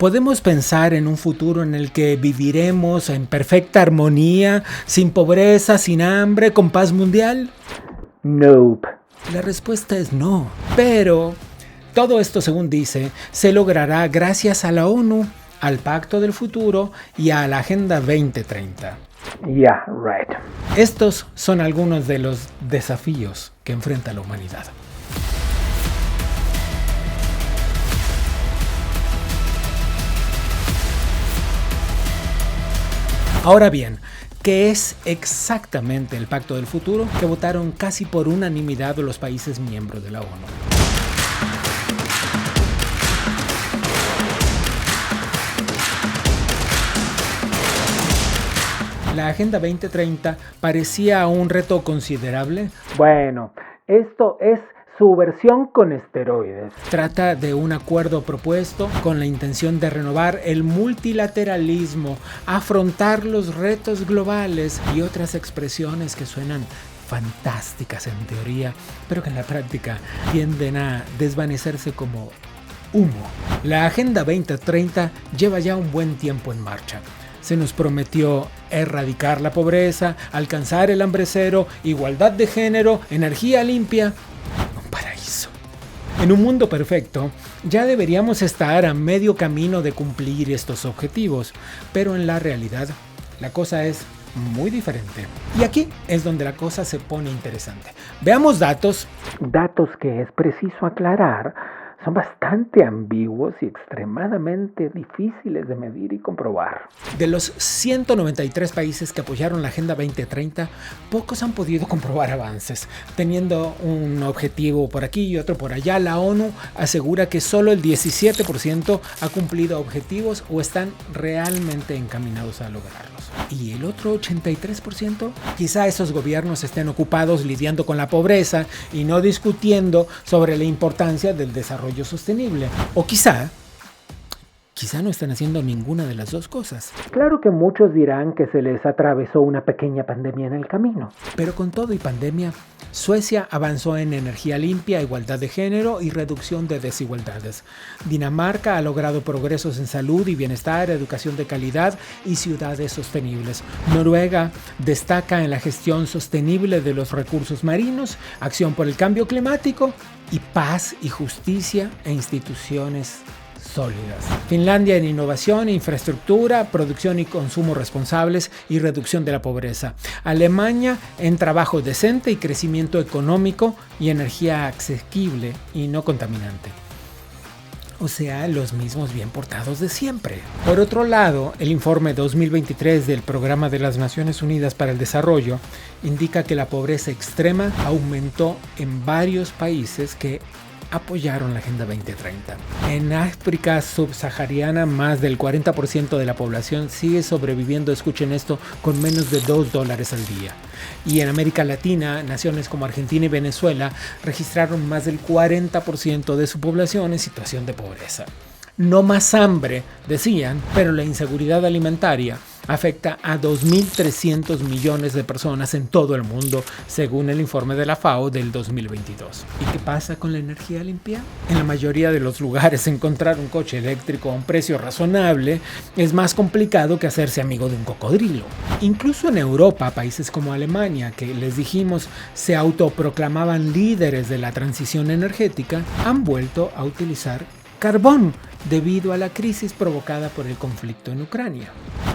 ¿Podemos pensar en un futuro en el que viviremos en perfecta armonía, sin pobreza, sin hambre, con paz mundial? Nope. La respuesta es no. Pero todo esto, según dice, se logrará gracias a la ONU, al Pacto del Futuro y a la Agenda 2030. Yeah, right. Estos son algunos de los desafíos que enfrenta la humanidad. Ahora bien, ¿qué es exactamente el Pacto del Futuro que votaron casi por unanimidad los países miembros de la ONU? La Agenda 2030 parecía un reto considerable. Bueno, esto es su versión con esteroides. Trata de un acuerdo propuesto con la intención de renovar el multilateralismo, afrontar los retos globales y otras expresiones que suenan fantásticas en teoría, pero que en la práctica tienden a desvanecerse como humo. La Agenda 2030 lleva ya un buen tiempo en marcha. Se nos prometió erradicar la pobreza, alcanzar el hambre cero, igualdad de género, energía limpia. Un paraíso. En un mundo perfecto, ya deberíamos estar a medio camino de cumplir estos objetivos, pero en la realidad, la cosa es muy diferente. Y aquí es donde la cosa se pone interesante. Veamos datos. Datos que es preciso aclarar son bastante ambiguos y extremadamente difíciles de medir y comprobar. De los 193 países que apoyaron la Agenda 2030, pocos han podido comprobar avances. Teniendo un objetivo por aquí y otro por allá, la ONU asegura que solo el 17% ha cumplido objetivos o están realmente encaminados a lograrlos. ¿Y el otro 83%? Quizá esos gobiernos estén ocupados lidiando con la pobreza y no discutiendo sobre la importancia del desarrollo sostenible. O quizá no están haciendo ninguna de las dos cosas. Claro que muchos dirán que se les atravesó una pequeña pandemia en el camino. Pero con todo y pandemia, Suecia avanzó en energía limpia, igualdad de género y reducción de desigualdades. Dinamarca ha logrado progresos en salud y bienestar, educación de calidad y ciudades sostenibles. Noruega destaca en la gestión sostenible de los recursos marinos, acción por el cambio climático y paz y justicia e instituciones sólidas. Finlandia en innovación, infraestructura, producción y consumo responsables y reducción de la pobreza. Alemania en trabajo decente y crecimiento económico y energía asequible y no contaminante. O sea, los mismos bien portados de siempre. Por otro lado, el informe 2023 del Programa de las Naciones Unidas para el Desarrollo indica que la pobreza extrema aumentó en varios países que apoyaron la Agenda 2030. En África subsahariana, más del 40% de la población sigue sobreviviendo, escuchen esto, con menos de $2 al día. Y en América Latina, naciones como Argentina y Venezuela registraron más del 40% de su población en situación de pobreza. No más hambre, decían, pero la inseguridad alimentaria afecta a 2.300 millones de personas en todo el mundo, según el informe de la FAO del 2022. ¿Y qué pasa con la energía limpia? En la mayoría de los lugares, encontrar un coche eléctrico a un precio razonable es más complicado que hacerse amigo de un cocodrilo. Incluso en Europa, países como Alemania, que les dijimos se autoproclamaban líderes de la transición energética, han vuelto a utilizar carbón debido a la crisis provocada por el conflicto en Ucrania.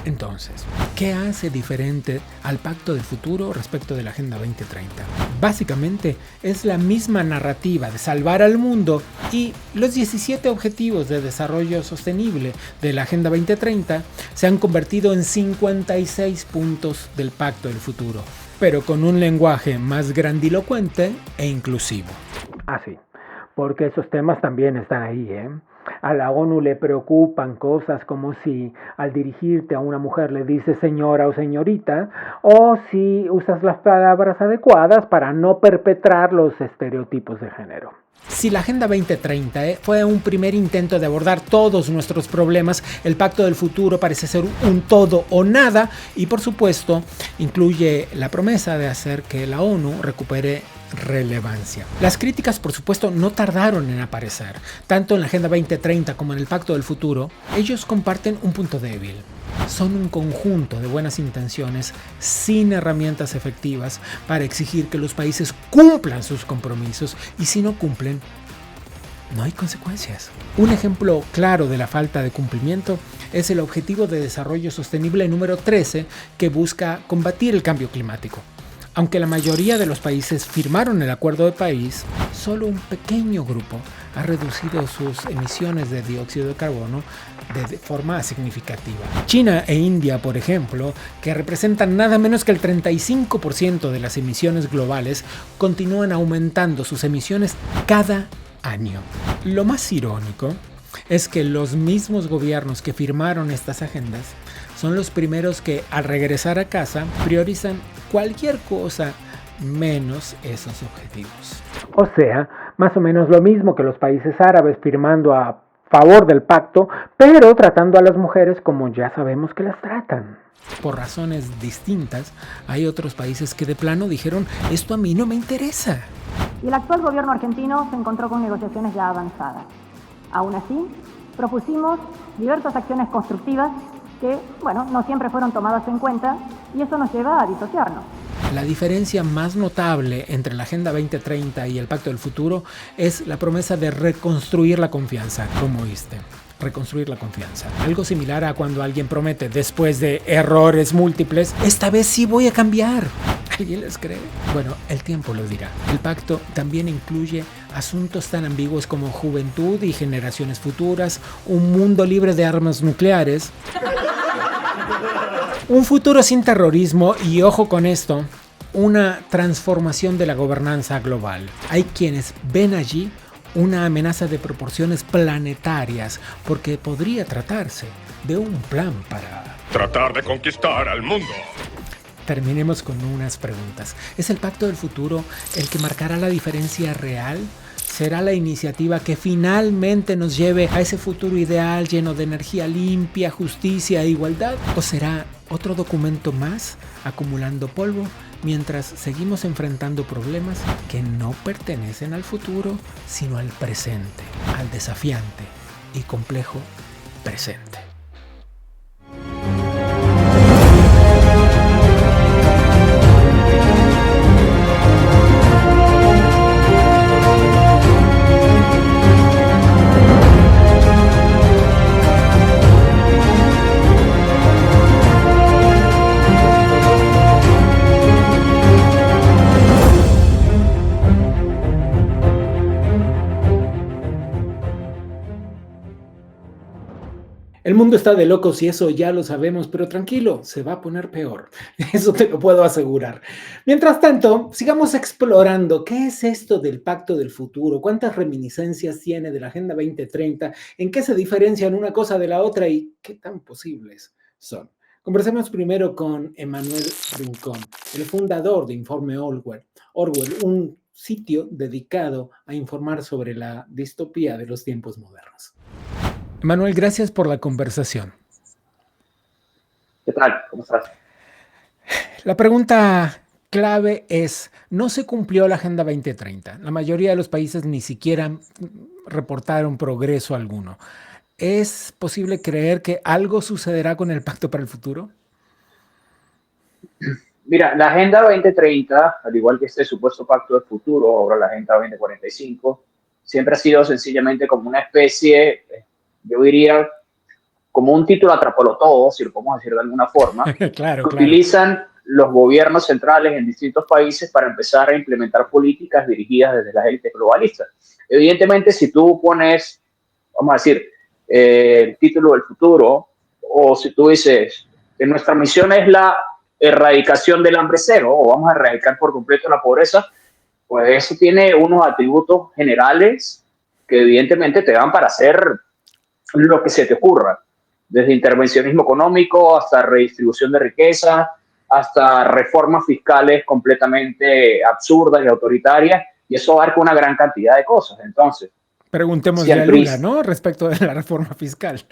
Entonces, ¿qué hace diferente al Pacto del Futuro respecto de la Agenda 2030? Básicamente, es la misma narrativa de salvar al mundo y los 17 Objetivos de Desarrollo Sostenible de la Agenda 2030 se han convertido en 56 puntos del Pacto del Futuro, pero con un lenguaje más grandilocuente e inclusivo. Ah, sí, porque esos temas también están ahí, ¿eh? A la ONU le preocupan cosas como si al dirigirte a una mujer le dices señora o señorita, o si usas las palabras adecuadas para no perpetrar los estereotipos de género. Si la Agenda 2030 fue un primer intento de abordar todos nuestros problemas, el Pacto del Futuro parece ser un todo o nada y por supuesto incluye la promesa de hacer que la ONU recupere relevancia. Las críticas, por supuesto, no tardaron en aparecer. Tanto en la Agenda 2030 como en el Pacto del Futuro, ellos comparten un punto débil. Son un conjunto de buenas intenciones sin herramientas efectivas para exigir que los países cumplan sus compromisos, y si no cumplen, no hay consecuencias. Un ejemplo claro de la falta de cumplimiento es el Objetivo de Desarrollo Sostenible número 13, que busca combatir el cambio climático. Aunque la mayoría de los países firmaron el Acuerdo de París, solo un pequeño grupo ha reducido sus emisiones de dióxido de carbono de forma significativa. China e India, por ejemplo, que representan nada menos que el 35% de las emisiones globales, continúan aumentando sus emisiones cada año. Lo más irónico es que los mismos gobiernos que firmaron estas agendas son los primeros que, al regresar a casa, priorizan cualquier cosa menos esos objetivos. O sea, más o menos lo mismo que los países árabes firmando a favor del pacto, pero tratando a las mujeres como ya sabemos que las tratan. Por razones distintas, hay otros países que de plano dijeron: esto a mí no me interesa. Y el actual gobierno argentino se encontró con negociaciones ya avanzadas. Aún así, propusimos diversas acciones constructivas que, no siempre fueron tomadas en cuenta, y eso nos lleva a disociarnos. La diferencia más notable entre la Agenda 2030 y el Pacto del Futuro es la promesa de reconstruir la confianza, como oíste. Reconstruir la confianza. Algo similar a cuando alguien promete, después de errores múltiples: esta vez sí voy a cambiar. ¿Alguien les cree? Bueno, el tiempo lo dirá. El pacto también incluye asuntos tan ambiguos como juventud y generaciones futuras, un mundo libre de armas nucleares, un futuro sin terrorismo y, ojo con esto, una transformación de la gobernanza global. Hay quienes ven allí una amenaza de proporciones planetarias, porque podría tratarse de un plan para tratar de conquistar al mundo. Terminemos con unas preguntas. ¿Es el Pacto del Futuro el que marcará la diferencia real? ¿Será la iniciativa que finalmente nos lleve a ese futuro ideal lleno de energía limpia, justicia e igualdad? ¿O será otro documento más acumulando polvo mientras seguimos enfrentando problemas que no pertenecen al futuro, sino al presente, al desafiante y complejo presente? El mundo está de locos y eso ya lo sabemos, pero tranquilo, se va a poner peor. Eso te lo puedo asegurar. Mientras tanto, sigamos explorando qué es esto del Pacto del Futuro, cuántas reminiscencias tiene de la Agenda 2030, en qué se diferencian una cosa de la otra y qué tan posibles son. Conversemos primero con Emanuel Rincón, el fundador de Informe Orwell, un sitio dedicado a informar sobre la distopía de los tiempos modernos. Manuel, gracias por la conversación. ¿Qué tal? ¿Cómo estás? La pregunta clave es: no se cumplió la Agenda 2030. La mayoría de los países ni siquiera reportaron progreso alguno. ¿Es posible creer que algo sucederá con el Pacto para el Futuro? Mira, la Agenda 2030, al igual que este supuesto Pacto del Futuro, ahora la Agenda 2045, siempre ha sido sencillamente como una especie, yo diría, como un título atrapolo todo, si lo podemos decir de alguna forma, claro. Utilizan los gobiernos centrales en distintos países para empezar a implementar políticas dirigidas desde las élites globalistas. Evidentemente, si tú pones, vamos a decir, el título del futuro, o si tú dices que nuestra misión es la erradicación del hambre cero, o vamos a erradicar por completo la pobreza, pues eso tiene unos atributos generales que evidentemente te dan para hacer lo que se te ocurra, desde intervencionismo económico hasta redistribución de riqueza, hasta reformas fiscales completamente absurdas y autoritarias, y eso abarca una gran cantidad de cosas. Entonces, preguntémosle a Lula, ¿no? Respecto de la reforma fiscal.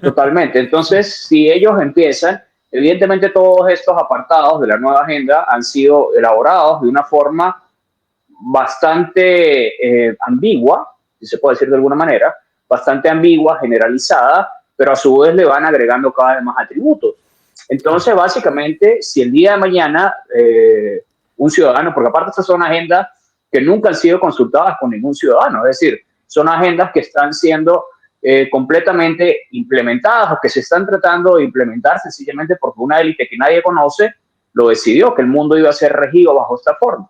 Totalmente. Entonces, si ellos empiezan, evidentemente todos estos apartados de la nueva agenda han sido elaborados de una forma bastante ambigua, si se puede decir de alguna manera, bastante ambigua, generalizada, pero a su vez le van agregando cada vez más atributos. Entonces, básicamente, si el día de mañana un ciudadano, porque aparte estas son agendas que nunca han sido consultadas con ningún ciudadano, es decir, son agendas que están siendo completamente implementadas o que se están tratando de implementar sencillamente porque una élite que nadie conoce lo decidió, que el mundo iba a ser regido bajo esta forma.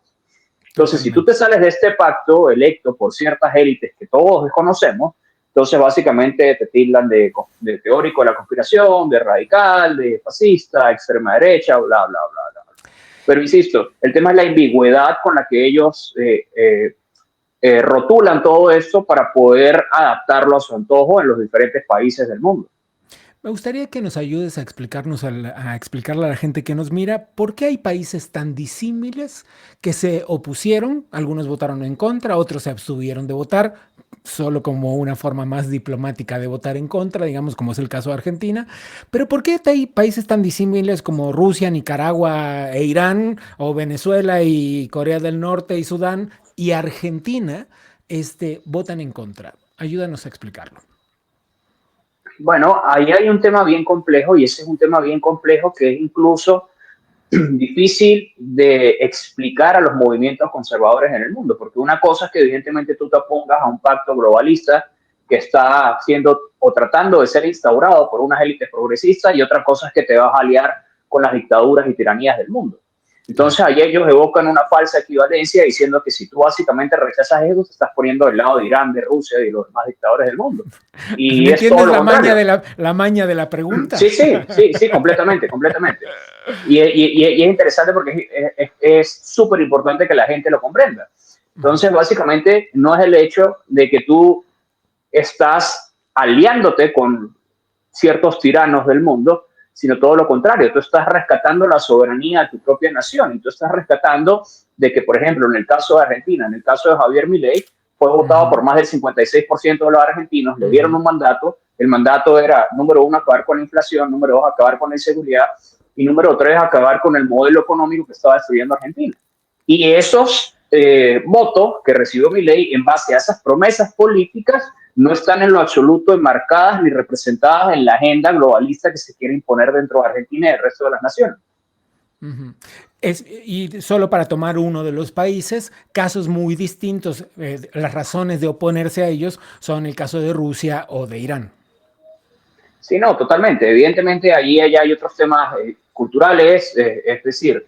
Entonces, si tú te sales de este pacto electo por ciertas élites que todos desconocemos, entonces básicamente te tildan de teórico de la conspiración, de radical, de fascista, extrema derecha, bla, bla, bla, bla. Pero insisto, el tema es la ambigüedad con la que ellos rotulan todo esto para poder adaptarlo a su antojo en los diferentes países del mundo. Me gustaría que nos ayudes a explicarle a la gente que nos mira por qué hay países tan disímiles que se opusieron, algunos votaron en contra, otros se abstuvieron de votar, solo como una forma más diplomática de votar en contra, digamos como es el caso de Argentina, pero ¿por qué hay países tan disímiles como Rusia, Nicaragua e Irán, o Venezuela y Corea del Norte y Sudán y Argentina votan en contra? Ayúdanos a explicarlo. Bueno, ahí hay un tema bien complejo y ese es un tema bien complejo que es incluso difícil de explicar a los movimientos conservadores en el mundo, porque una cosa es que evidentemente tú te opongas a un pacto globalista que está siendo o tratando de ser instaurado por unas élites progresistas y otra cosa es que te vas a aliar con las dictaduras y tiranías del mundo. Entonces ahí ellos evocan una falsa equivalencia diciendo que si tú básicamente rechazas eso, te estás poniendo del lado de Irán, de Rusia y de los demás dictadores del mundo. Y es todo lo contrario. La maña de la pregunta? Sí, completamente. Y es interesante porque es súper importante que la gente lo comprenda. Entonces básicamente no es el hecho de que tú estás aliándote con ciertos tiranos del mundo, sino todo lo contrario, tú estás rescatando la soberanía de tu propia nación y tú estás rescatando de que, por ejemplo, en el caso de Argentina, en el caso de Javier Milei, fue votado por más del 56% de los argentinos, le dieron un mandato, el mandato era, número 1, acabar con la inflación, número 2, acabar con la inseguridad y número 3, acabar con el modelo económico que estaba destruyendo Argentina. Y esos votos que recibió Milei en base a esas promesas políticas no están en lo absoluto enmarcadas ni representadas en la agenda globalista que se quiere imponer dentro de Argentina y el resto de las naciones. Y solo para tomar uno de los países, casos muy distintos, las razones de oponerse a ellos son el caso de Rusia o de Irán. Sí, no, totalmente. Evidentemente, allí hay otros temas culturales, es decir,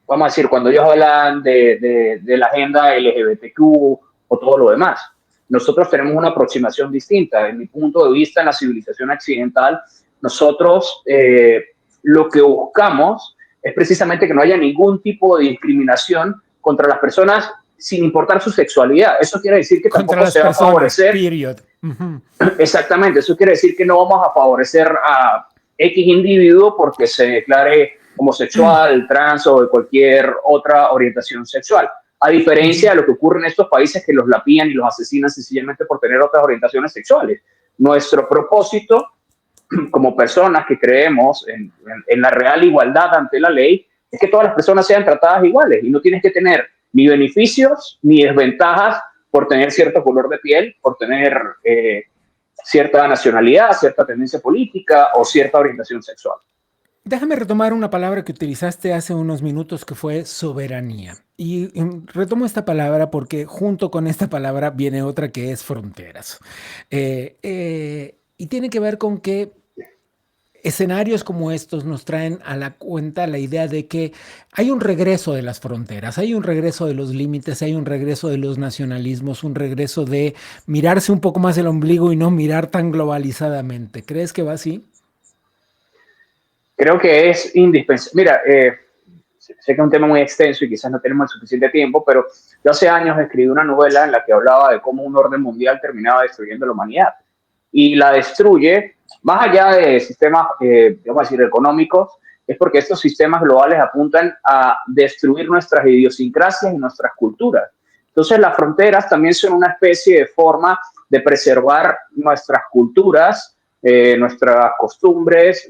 vamos a decir, cuando ellos hablan de la agenda LGBTQ o todo lo demás, nosotros tenemos una aproximación distinta. En mi punto de vista, en la civilización occidental, nosotros lo que buscamos es precisamente que no haya ningún tipo de discriminación contra las personas sin importar su sexualidad. Eso quiere decir que tampoco se va a favorecer. Exactamente, eso quiere decir que no vamos a favorecer a X individuo porque se declare homosexual, trans o de cualquier otra orientación sexual. A diferencia de lo que ocurre en estos países que los lapían y los asesinan sencillamente por tener otras orientaciones sexuales. Nuestro propósito como personas que creemos en la real igualdad ante la ley es que todas las personas sean tratadas iguales y no tienes que tener ni beneficios ni desventajas por tener cierto color de piel, por tener cierta nacionalidad, cierta tendencia política o cierta orientación sexual. Déjame retomar una palabra que utilizaste hace unos minutos que fue soberanía. Y retomo esta palabra porque junto con esta palabra viene otra que es fronteras. Y tiene que ver con que escenarios como estos nos traen a la cuenta la idea de que hay un regreso de las fronteras, hay un regreso de los límites, hay un regreso de los nacionalismos, un regreso de mirarse un poco más el ombligo y no mirar tan globalizadamente. ¿Crees que va así? Creo que es indispensable. Mira, sé que es un tema muy extenso y quizás no tenemos el suficiente tiempo, pero yo hace años escribí una novela en la que hablaba de cómo un orden mundial terminaba destruyendo la humanidad. Y la destruye, más allá de sistemas, vamos a decir, económicos, es porque estos sistemas globales apuntan a destruir nuestras idiosincrasias y nuestras culturas. Entonces, las fronteras también son una especie de forma de preservar nuestras culturas, nuestras costumbres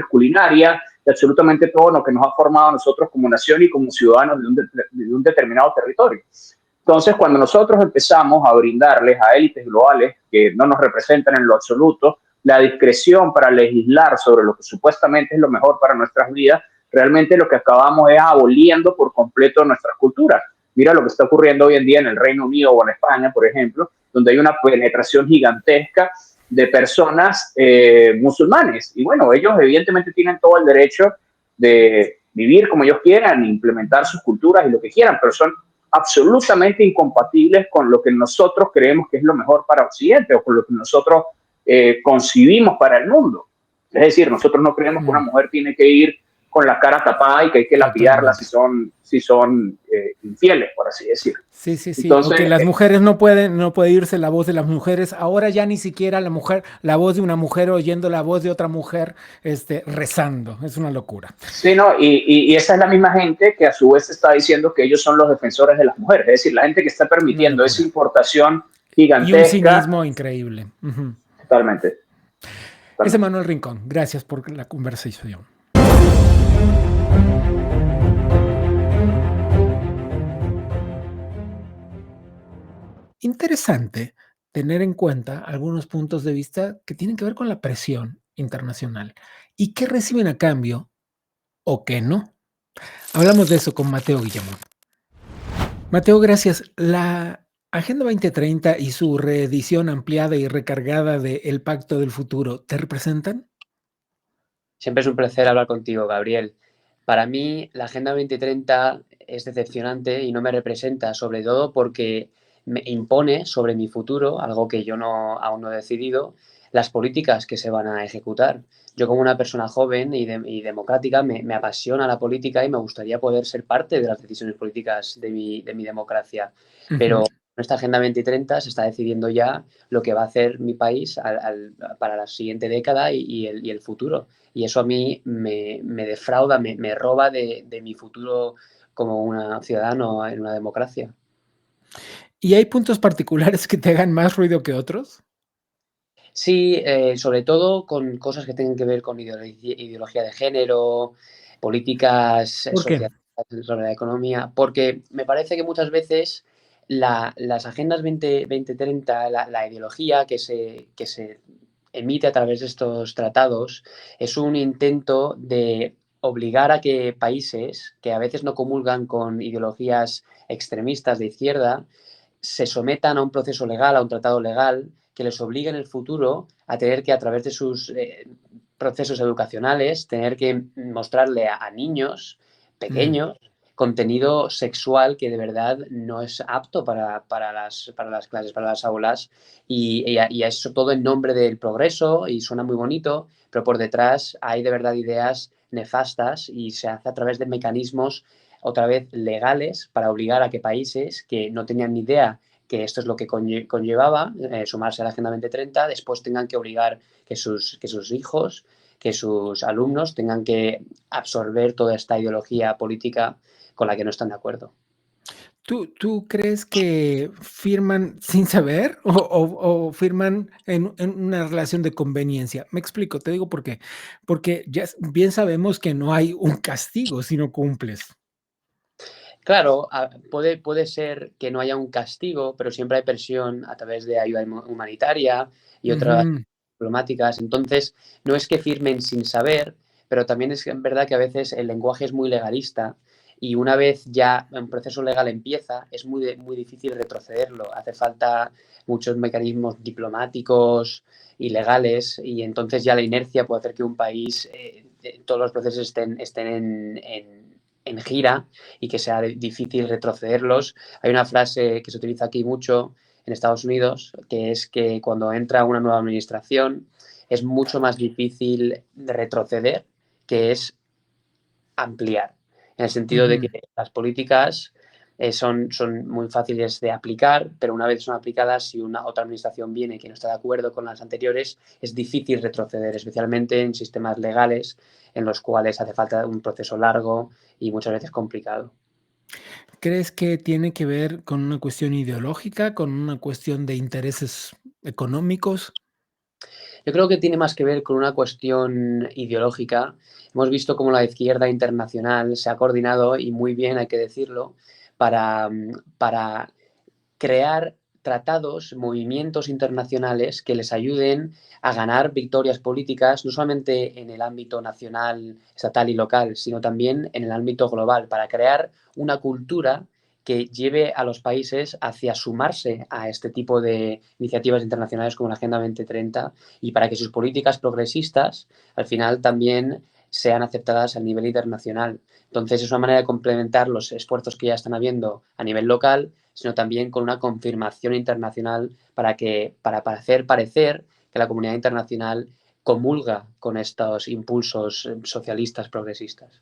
culinarias, de absolutamente todo lo que nos ha formado a nosotros como nación y como ciudadanos de un determinado territorio. Entonces, cuando nosotros empezamos a brindarles a élites globales que no nos representan en lo absoluto la discreción para legislar sobre lo que supuestamente es lo mejor para nuestras vidas, realmente lo que acabamos es aboliendo por completo nuestras culturas. Mira lo que está ocurriendo hoy en día en el Reino Unido o en España, por ejemplo, donde hay una penetración gigantesca de personas musulmanes. Y bueno, ellos evidentemente tienen todo el derecho de vivir como ellos quieran, implementar sus culturas y lo que quieran, pero son absolutamente incompatibles con lo que nosotros creemos que es lo mejor para Occidente o con lo que nosotros concibimos para el mundo. Es decir, nosotros no creemos que una mujer tiene que ir con la cara tapada y que hay que lapidarla si son infieles, por así decir. Sí, sí, sí. Entonces, O que las mujeres no puede irse la voz de las mujeres. Ahora ya ni siquiera la voz de una mujer oyendo la voz de otra mujer, rezando. Es una locura. Sí, no, y esa es la misma gente que a su vez está diciendo que ellos son los defensores de las mujeres. Es decir, la gente que está permitiendo esa importación Y un gigantesca. cinismo increíble. Totalmente. Es Emanuel Rincón. Gracias por la conversación. Interesante tener en cuenta algunos puntos de vista que tienen que ver con la presión internacional y qué reciben a cambio o qué no. Hablamos de eso con Mateo Guillamón. Mateo, gracias. La Agenda 2030 y su reedición ampliada y recargada de El Pacto del Futuro, ¿te representan? Siempre es un placer hablar contigo, Gabriel. Para mí, la Agenda 2030 es decepcionante y no me representa, sobre todo porque me impone sobre mi futuro, algo que yo aún no he decidido, las políticas que se van a ejecutar. Yo, como una persona joven y democrática, me apasiona la política y me gustaría poder ser parte de las decisiones políticas de mi democracia. Pero en esta Agenda 2030 se está decidiendo ya lo que va a hacer mi país para la siguiente década y el futuro. Y eso a mí me defrauda, me roba de mi futuro como un ciudadano en una democracia. ¿Y hay puntos particulares que te hagan más ruido que otros? Sí, sobre todo con cosas que tengan que ver con ideología de género, políticas sociales sobre la economía, porque me parece que muchas veces las agendas 2030, la ideología que se emite a través de estos tratados, es un intento de obligar a que países que a veces no comulgan con ideologías extremistas de izquierda se sometan a un proceso legal, a un tratado legal, que les obligue en el futuro a tener que, a través de sus procesos educacionales, tener que mostrarle a niños pequeños contenido sexual que de verdad no es apto para las clases, para las aulas, y eso todo en nombre del progreso, y suena muy bonito, pero por detrás hay de verdad ideas nefastas y se hace a través de mecanismos otra vez legales para obligar a que países que no tenían ni idea que esto es lo que conllevaba sumarse a la Agenda 2030, después tengan que obligar que sus hijos, que sus alumnos tengan que absorber toda esta ideología política con la que no están de acuerdo. ¿Tú crees que firman sin saber o firman en una relación de conveniencia? Me explico, te digo por qué. Porque ya bien sabemos que no hay un castigo si no cumples. Claro, puede ser que no haya un castigo, pero siempre hay presión a través de ayuda humanitaria y otras diplomáticas. Entonces, no es que firmen sin saber, pero también es verdad que a veces el lenguaje es muy legalista y una vez ya un proceso legal empieza, es muy difícil retrocederlo. Hace falta muchos mecanismos diplomáticos y legales, y entonces ya la inercia puede hacer que un país, todos los procesos estén en gira y que sea difícil retrocederlos. Hay una frase que se utiliza aquí mucho en Estados Unidos, que es que cuando entra una nueva administración es mucho más difícil de retroceder que es ampliar, en el sentido de que las políticas son muy fáciles de aplicar, pero una vez son aplicadas, si una otra administración viene que no está de acuerdo con las anteriores, es difícil retroceder, especialmente en sistemas legales en los cuales hace falta un proceso largo y muchas veces complicado. ¿Crees que tiene que ver con una cuestión ideológica, con una cuestión de intereses económicos? Yo creo que tiene más que ver con una cuestión ideológica. Hemos visto cómo la izquierda internacional se ha coordinado, y muy bien, hay que decirlo, para crear tratados, movimientos internacionales que les ayuden a ganar victorias políticas, no solamente en el ámbito nacional, estatal y local, sino también en el ámbito global, para crear una cultura que lleve a los países hacia sumarse a este tipo de iniciativas internacionales como la Agenda 2030, y para que sus políticas progresistas al final también sean aceptadas a nivel internacional. Entonces, es una manera de complementar los esfuerzos que ya están habiendo a nivel local, sino también con una confirmación internacional para hacer parecer que la comunidad internacional comulga con estos impulsos socialistas progresistas.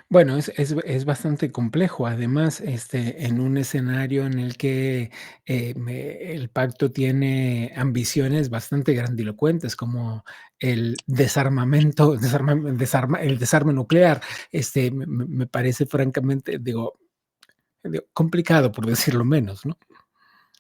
Bueno, es bastante complejo. Además, en un escenario en el que el pacto tiene ambiciones bastante grandilocuentes, como el desarmamento, el desarme nuclear, me parece francamente, digo, complicado, por decirlo menos, ¿no?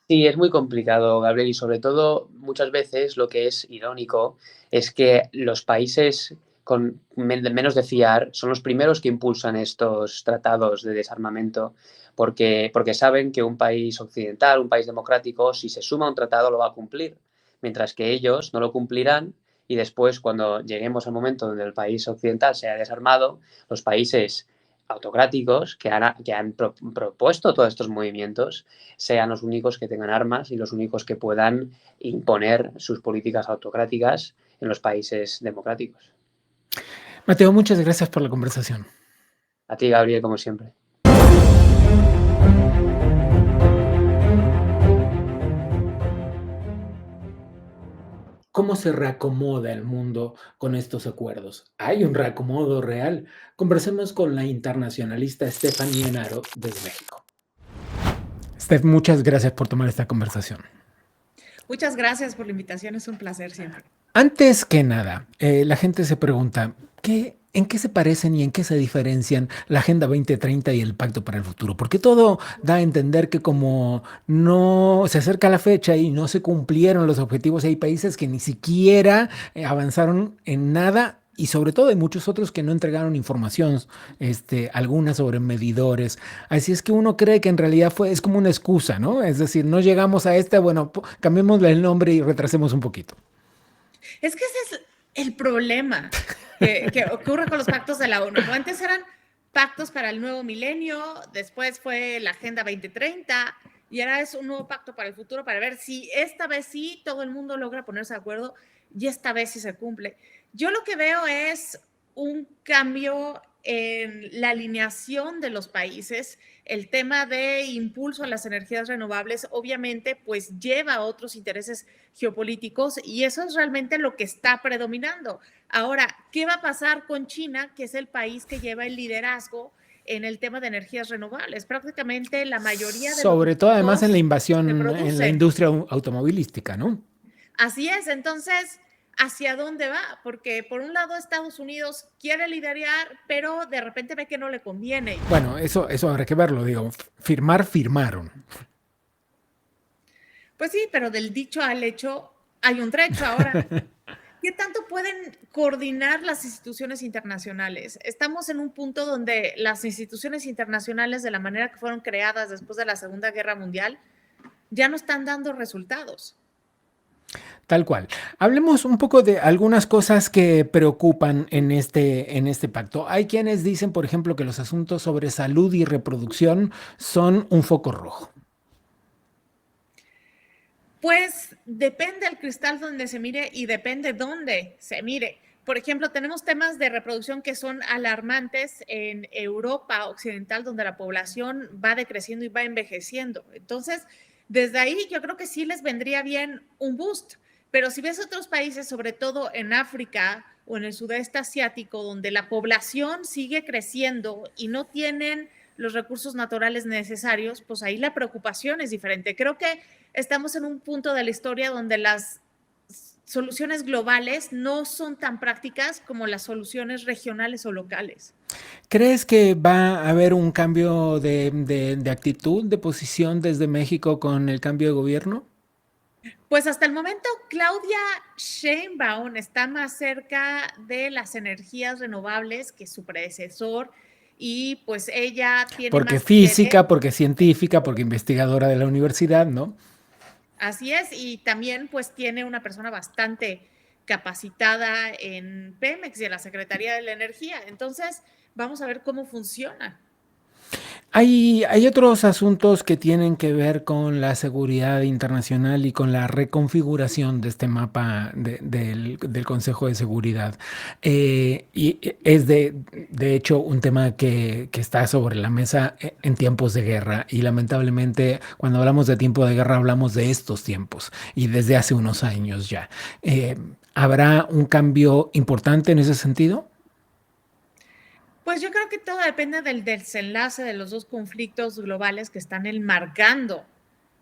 Sí, es muy complicado, Gabriel, y sobre todo muchas veces lo que es irónico es que los países con menos de fiar son los primeros que impulsan estos tratados de desarmamento, porque saben que un país occidental, un país democrático, si se suma a un tratado lo va a cumplir, mientras que ellos no lo cumplirán, y después, cuando lleguemos al momento donde el país occidental se ha desarmado, los países autocráticos que han propuesto todos estos movimientos sean los únicos que tengan armas y los únicos que puedan imponer sus políticas autocráticas en los países democráticos. Mateo, muchas gracias por la conversación. A ti, Gabriel, como siempre. ¿Cómo se reacomoda el mundo con estos acuerdos? ¿Hay un reacomodo real? Conversemos con la internacionalista Stephanie Enaro desde México. Steph, muchas gracias por tomar esta conversación. Muchas gracias por la invitación, es un placer siempre. Antes que nada, la gente se pregunta, ¿en qué se parecen y en qué se diferencian la Agenda 2030 y el Pacto para el Futuro? Porque todo da a entender que como no se acerca la fecha y no se cumplieron los objetivos, hay países que ni siquiera avanzaron en nada. Y sobre todo hay muchos otros que no entregaron información, algunas sobre medidores. Así es que uno cree que en realidad es como una excusa, ¿no? Es decir, no llegamos a bueno, cambiémosle el nombre y retrasemos un poquito. Es que ese es el problema que ocurre con los pactos de la ONU, ¿no? Antes eran pactos para el nuevo milenio, después fue la Agenda 2030 y ahora es un nuevo pacto para el futuro, para ver si esta vez sí todo el mundo logra ponerse de acuerdo y esta vez sí se cumple. Yo lo que veo es un cambio en la alineación de los países. El tema de impulso a las energías renovables obviamente pues lleva a otros intereses geopolíticos y eso es realmente lo que está predominando. Ahora, ¿qué va a pasar con China, que es el país que lleva el liderazgo en el tema de energías renovables? Prácticamente la mayoría de sobre todo además en la invasión en la industria automovilística, ¿no? Así es, entonces, ¿hacia dónde va? Porque por un lado Estados Unidos quiere liderar, pero de repente ve que no le conviene. Bueno, eso habrá que verlo, digo, firmaron. Pues sí, pero del dicho al hecho hay un trecho ahora. ¿Qué tanto pueden coordinar las instituciones internacionales? Estamos en un punto donde las instituciones internacionales, de la manera que fueron creadas después de la Segunda Guerra Mundial, ya no están dando resultados. Tal cual. Hablemos un poco de algunas cosas que preocupan en este pacto. Hay quienes dicen, por ejemplo, que los asuntos sobre salud y reproducción son un foco rojo. Pues depende del cristal donde se mire y depende dónde se mire. Por ejemplo, tenemos temas de reproducción que son alarmantes en Europa Occidental, donde la población va decreciendo y va envejeciendo. Entonces, desde ahí yo creo que sí les vendría bien un boost. Pero si ves otros países, sobre todo en África o en el sudeste asiático, donde la población sigue creciendo y no tienen los recursos naturales necesarios, pues ahí la preocupación es diferente. Creo que estamos en un punto de la historia donde las soluciones globales no son tan prácticas como las soluciones regionales o locales. ¿Crees que va a haber un cambio de actitud, de posición desde México con el cambio de gobierno? Pues hasta el momento Claudia Sheinbaum está más cerca de las energías renovables que su predecesor y pues ella tiene Porque más física, interés. porque científica, porque investigadora de la universidad, ¿no? Así es, y también pues tiene una persona bastante capacitada en Pemex y en la Secretaría de la Energía. Entonces, vamos a ver cómo funciona. Hay otros asuntos que tienen que ver con la seguridad internacional y con la reconfiguración de este mapa del Consejo de Seguridad. Y es de hecho un tema que está sobre la mesa en tiempos de guerra. Y lamentablemente cuando hablamos de tiempo de guerra hablamos de estos tiempos y desde hace unos años ya. ¿Habrá un cambio importante en ese sentido? Pues yo creo que todo depende del desenlace de los dos conflictos globales que están enmarcando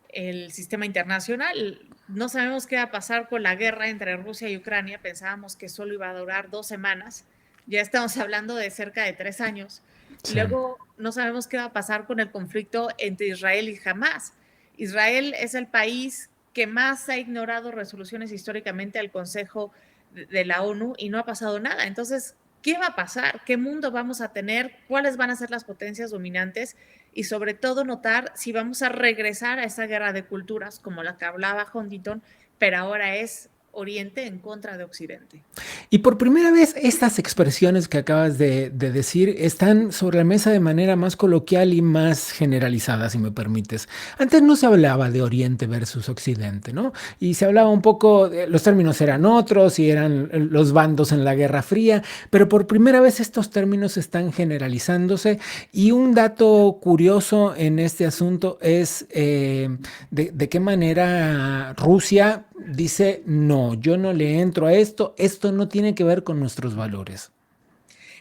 el sistema internacional. No sabemos qué va a pasar con la guerra entre Rusia y Ucrania. Pensábamos que solo iba a durar 2 semanas. Ya estamos hablando de cerca de 3 años. Sí. Luego no sabemos qué va a pasar con el conflicto entre Israel y Hamás. Israel es el país que más ha ignorado resoluciones históricamente al Consejo de la ONU y no ha pasado nada. Entonces, ¿qué va a pasar? ¿Qué mundo vamos a tener? ¿Cuáles van a ser las potencias dominantes? Y sobre todo notar si vamos a regresar a esa guerra de culturas como la que hablaba Huntington, pero ahora es Oriente en contra de Occidente. Y por primera vez estas expresiones que acabas de decir están sobre la mesa de manera más coloquial y más generalizada, si me permites. Antes no se hablaba de Oriente versus Occidente, ¿no? Y se hablaba un poco, los términos eran otros y eran los bandos en la Guerra Fría, pero por primera vez estos términos están generalizándose. Y un dato curioso en este asunto es de qué manera Rusia dice, no, yo no le entro a esto no tiene que ver con nuestros valores.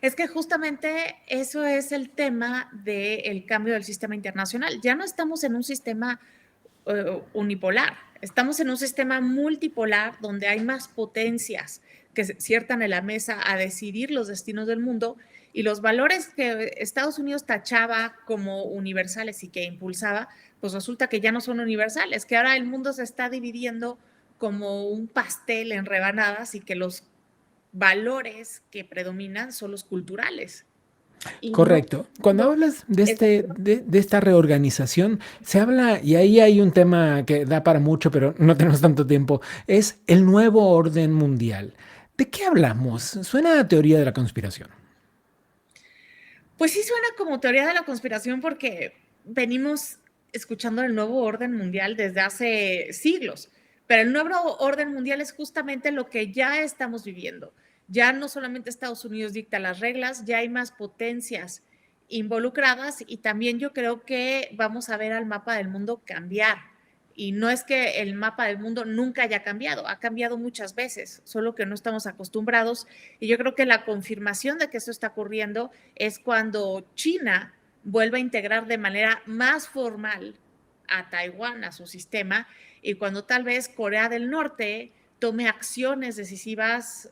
Es que justamente eso es el tema del cambio del sistema internacional. Ya no estamos en un sistema unipolar, estamos en un sistema multipolar donde hay más potencias que se sientan en la mesa a decidir los destinos del mundo y los valores que Estados Unidos tachaba como universales y que impulsaba, pues resulta que ya no son universales, que ahora el mundo se está dividiendo como un pastel en rebanadas y que los valores que predominan son los culturales. Y correcto. Cuando hablas de esta reorganización, se habla, y ahí hay un tema que da para mucho, pero no tenemos tanto tiempo, es el nuevo orden mundial. ¿De qué hablamos? Suena a teoría de la conspiración. Pues sí suena como teoría de la conspiración porque venimos escuchando el nuevo orden mundial desde hace siglos. Pero el nuevo orden mundial es justamente lo que ya estamos viviendo. Ya no solamente Estados Unidos dicta las reglas, ya hay más potencias involucradas y también yo creo que vamos a ver al mapa del mundo cambiar. Y no es que el mapa del mundo nunca haya cambiado, ha cambiado muchas veces, solo que no estamos acostumbrados. Y yo creo que la confirmación de que eso está ocurriendo es cuando China vuelve a integrar de manera más formal a Taiwán, a su sistema, y cuando tal vez Corea del Norte tome acciones decisivas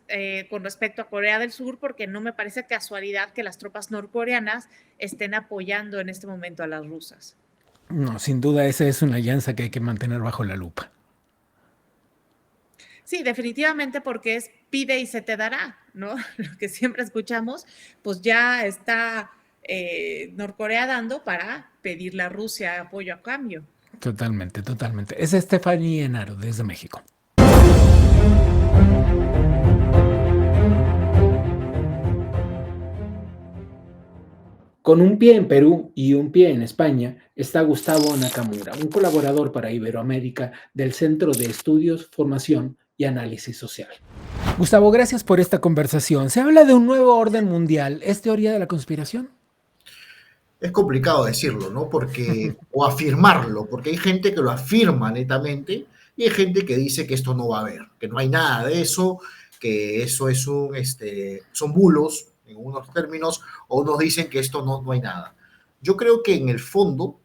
con respecto a Corea del Sur, porque no me parece casualidad que las tropas norcoreanas estén apoyando en este momento a las rusas. No, sin duda esa es una alianza que hay que mantener bajo la lupa. Sí, definitivamente porque es pide y se te dará, ¿no? Lo que siempre escuchamos, pues ya está Norcorea dando para pedirle a Rusia apoyo a cambio. Totalmente, totalmente. Es Stephanie Enaro desde México. Con un pie en Perú y un pie en España está Gustavo Nakamura, un colaborador para Iberoamérica del Centro de Estudios, Formación y Análisis Social. Gustavo, gracias por esta conversación. Se habla de un nuevo orden mundial. ¿Es teoría de la conspiración? Es complicado decirlo, ¿no? O afirmarlo, porque hay gente que lo afirma netamente y hay gente que dice que esto no va a haber, que no hay nada de eso, que eso es son bulos, en unos términos, o nos dicen que esto no hay nada. Yo creo que en el fondo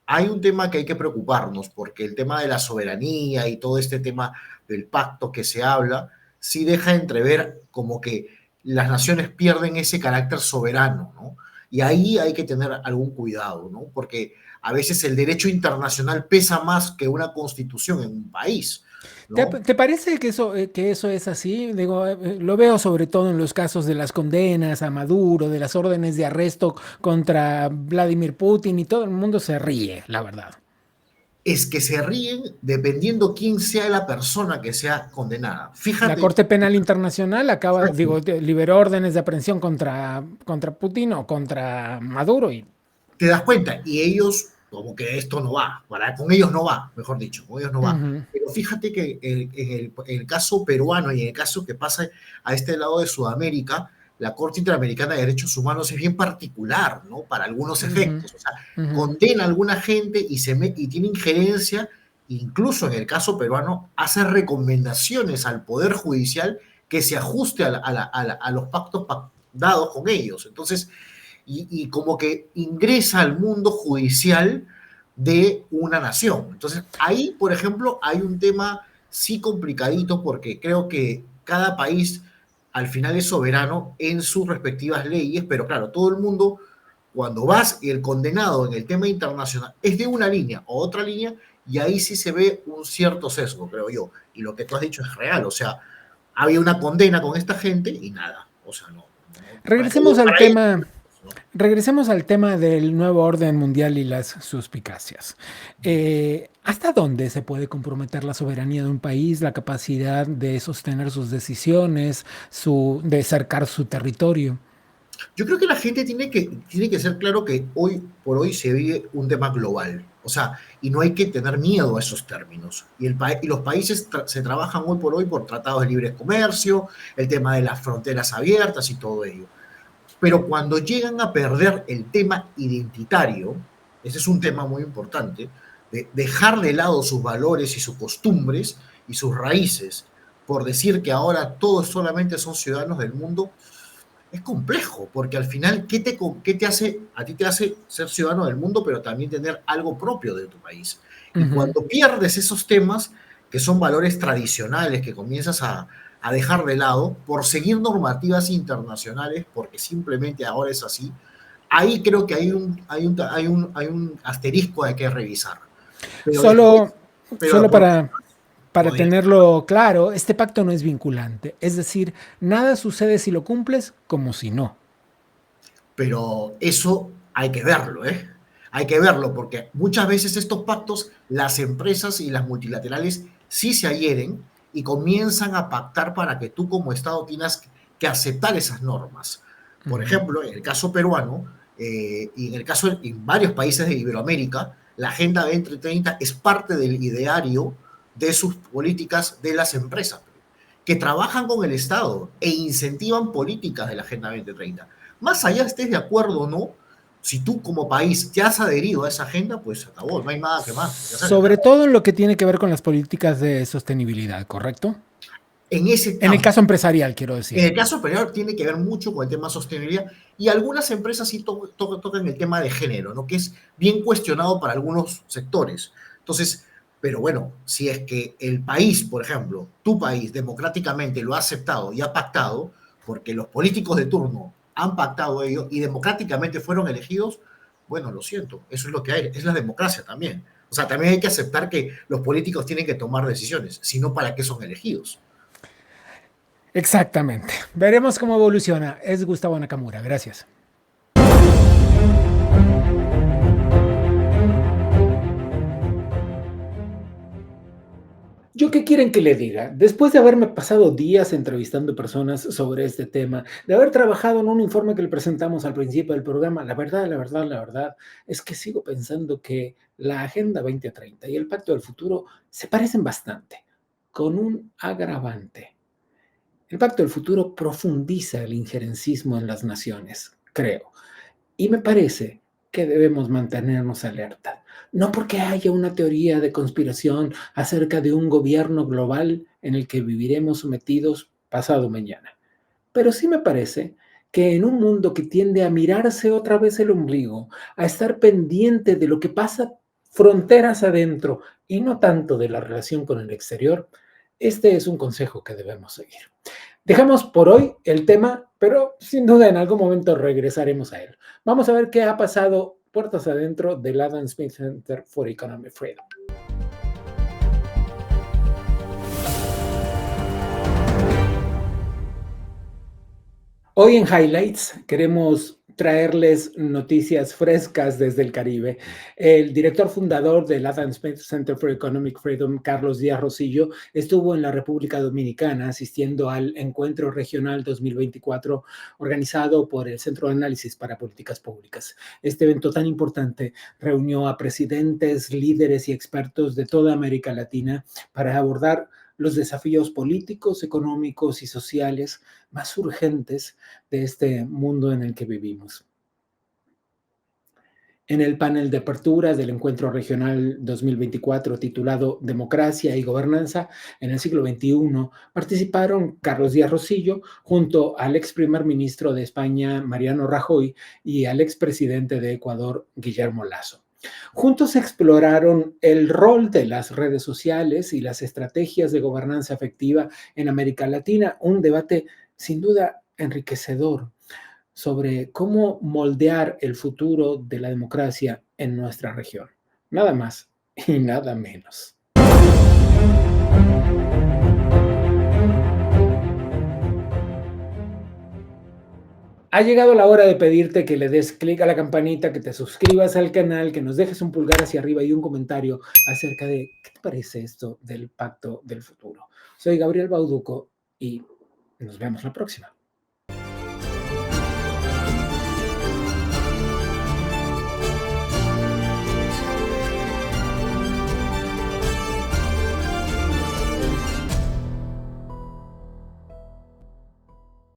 hay un tema que hay que preocuparnos, porque el tema de la soberanía y todo este tema del pacto que se habla, sí deja entrever como que las naciones pierden ese carácter soberano, ¿no? Y ahí hay que tener algún cuidado, ¿no? Porque a veces el derecho internacional pesa más que una constitución en un país. ¿no? ¿Te parece que eso es así? Digo, lo veo sobre todo en los casos de las condenas a Maduro, de las órdenes de arresto contra Vladimir Putin y todo el mundo se ríe, la verdad. Es que se ríen dependiendo quién sea la persona que sea condenada. La Fíjate, Corte Penal Internacional exacto, liberó órdenes de aprehensión contra Putin o contra Maduro y te das cuenta, y ellos, como que esto no va, con ellos no va, mejor dicho, con ellos no va. ujú, Pero fíjate que en el caso peruano y en el caso que pasa a este lado de Sudamérica, la Corte Interamericana de Derechos Humanos es bien particular, ¿no? Para algunos ujú, efectos. O sea, ujú. condena a alguna gente y tiene injerencia, incluso en el caso peruano, hace recomendaciones al Poder Judicial que se ajuste a los pactos dados con ellos. Entonces, y como que ingresa al mundo judicial de una nación. Entonces, ahí, por ejemplo, hay un tema sí complicadito porque creo que cada país al final es soberano en sus respectivas leyes, pero claro, todo el mundo, cuando vas y el condenado en el tema internacional es de una línea o otra línea, y ahí sí se ve un cierto sesgo, creo yo. Y lo que tú has dicho es real, o sea, había una condena con esta gente y nada, o sea, no Regresemos al para ellos, tema. ¿no? Regresemos al tema del nuevo orden mundial y las suspicacias. ¿Hasta dónde se puede comprometer la soberanía de un país, la capacidad de sostener sus decisiones, de cercar su territorio? Yo creo que la gente tiene que ser claro que hoy por hoy se vive un tema global. O sea, y no hay que tener miedo a esos términos. Y los países se trabajan hoy por hoy por tratados de libre comercio, el tema de las fronteras abiertas y todo ello. Pero cuando llegan a perder el tema identitario, ese es un tema muy importante, de dejar de lado sus valores y sus costumbres y sus raíces, por decir que ahora todos solamente son ciudadanos del mundo, es complejo, porque al final, ¿qué te hace? A ti te hace ser ciudadano del mundo, pero también tener algo propio de tu país. Y Ujú. cuando pierdes esos temas, que son valores tradicionales, que comienzas a dejar de lado por seguir normativas internacionales, porque simplemente ahora es así, ahí creo que hay un asterisco hay que revisar. Pero después, Solo, pero solo por ahí para podría. tenerlo claro, este pacto no es vinculante. Es decir, nada sucede si lo cumples como si no. Pero eso hay que verlo, ¿eh? Hay que verlo porque muchas veces estos pactos, las empresas y las multilaterales sí se adhieren y comienzan a pactar para que tú como Estado tienes que aceptar esas normas. Por Ujú. ejemplo, en el caso peruano y en el caso en varios países de Iberoamérica, la Agenda 2030 es parte del ideario de sus políticas de las empresas que trabajan con el Estado e incentivan políticas de la Agenda 2030. Más allá estés de acuerdo o no, si tú como país te has adherido a esa agenda, pues se acabó, no hay nada que más que hacer. Sobre todo en lo que tiene que ver con las políticas de sostenibilidad, ¿correcto? En ese En el campo, caso empresarial, quiero en decir. el caso superior tiene que ver mucho con el tema de sostenibilidad y algunas empresas sí tocan el tema de género, ¿no? Que es bien cuestionado para algunos sectores. Entonces, pero bueno, si es que el país, por ejemplo, tu país democráticamente lo ha aceptado y ha pactado, porque los políticos de turno han pactado ello y democráticamente fueron elegidos, bueno, lo siento, eso es lo que hay, es la democracia también. O sea, también hay que aceptar que los políticos tienen que tomar decisiones, si no, ¿para qué son elegidos? Exactamente. Veremos cómo evoluciona. Es Gustavo Nakamura. Gracias. ¿Yo qué quieren que le diga? Después de haberme pasado días entrevistando personas sobre este tema, de haber trabajado en un informe que le presentamos al principio del programa, la verdad es que sigo pensando que la Agenda 2030 y el Pacto del Futuro se parecen bastante, con un agravante. El Pacto del Futuro profundiza el injerencismo en las naciones, creo. Y me parece que debemos mantenernos alerta. No porque haya una teoría de conspiración acerca de un gobierno global en el que viviremos sometidos pasado mañana. Pero sí me parece que en un mundo que tiende a mirarse otra vez el ombligo, a estar pendiente de lo que pasa fronteras adentro y no tanto de la relación con el exterior, este es un consejo que debemos seguir. Dejamos por hoy el tema, pero sin duda en algún momento regresaremos a él. Vamos a ver qué ha pasado puertas adentro del Adam Smith Center for Economic Freedom. Hoy en Highlights queremos traerles noticias frescas desde el Caribe. El director fundador del Latin Center for Economic Freedom, Carlos Díaz Rosillo, estuvo en la República Dominicana asistiendo al Encuentro Regional 2024 organizado por el Centro de Análisis para Políticas Públicas. Este evento tan importante reunió a presidentes, líderes y expertos de toda América Latina para abordar los desafíos políticos, económicos y sociales más urgentes de este mundo en el que vivimos. En el panel de apertura del Encuentro Regional 2024 titulado Democracia y Gobernanza en el siglo XXI, participaron Carlos Díaz Rosillo junto al ex primer ministro de España, Mariano Rajoy, y al expresidente de Ecuador, Guillermo Lasso. Juntos exploraron el rol de las redes sociales y las estrategias de gobernanza efectiva en América Latina, un debate sin duda enriquecedor sobre cómo moldear el futuro de la democracia en nuestra región. Nada más y nada menos. Ha llegado la hora de pedirte que le des clic a la campanita, que te suscribas al canal, que nos dejes un pulgar hacia arriba y un comentario acerca de qué te parece esto del Pacto del Futuro. Soy Gabriel Bauducco y nos vemos la próxima.